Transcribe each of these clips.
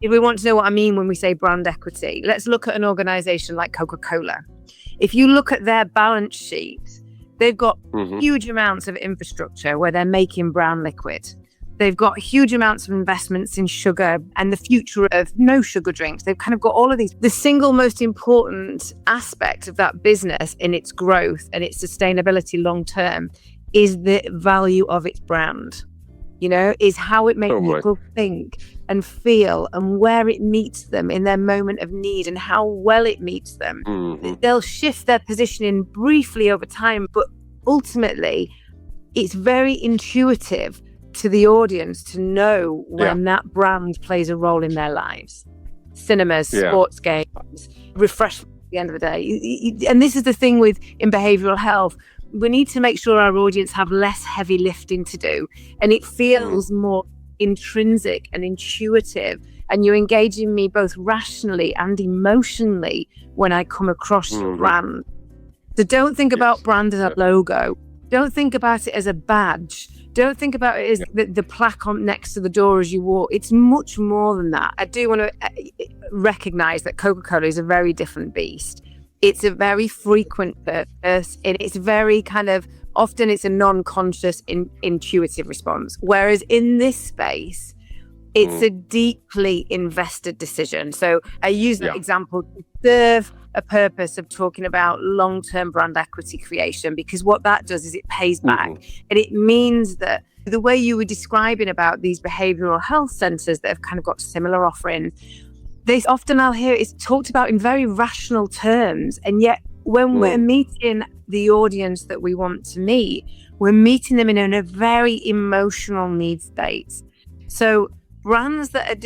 if we want to know what I mean when we say brand equity, let's look at an organization like Coca-Cola. If you look at their balance sheet, they've got huge amounts of infrastructure where they're making brown liquid. They've got huge amounts of investments in sugar and the future of no sugar drinks. They've kind of got all of these. The single most important aspect of that business in its growth and its sustainability long term is the value of its brand. Is how it makes people think and feel and where it meets them in their moment of need and how well it meets them. They'll shift their positioning briefly over time, but ultimately it's very intuitive to the audience to know when that brand plays a role in their lives. Cinemas, sports games, refreshment at the end of the day. And this is the thing in behavioral health. We need to make sure our audience have less heavy lifting to do, and it feels more intrinsic and intuitive, and you're engaging me both rationally and emotionally when I come across your brand. So don't think about brand as a logo. Don't think about it as a badge. Don't think about it as the plaque on next to the door as you walk. It's much more than that. I do want to recognize that Coca-Cola is a very different beast. It's a very frequent purpose, and it's very often it's a non-conscious, intuitive response. Whereas in this space, it's a deeply invested decision. So I use that example to serve a purpose of talking about long-term brand equity creation, because what that does is it pays back. And it means that the way you were describing about these behavioral health centers that have kind of got similar offerings, I'll hear it's talked about in very rational terms. And yet when we're meeting the audience that we want to meet, we're meeting them in a very emotional need state. So brands that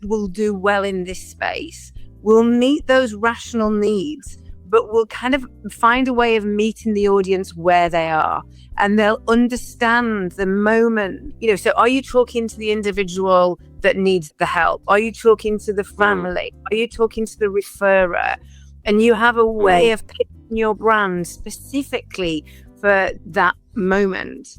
will do well in this space will meet those rational needs, but will kind of find a way of meeting the audience where they are. And they'll understand the moment, so are you talking to the individual that needs the help? Are you talking to the family? Are you talking to the referrer? And you have a way of picking your brand specifically for that moment.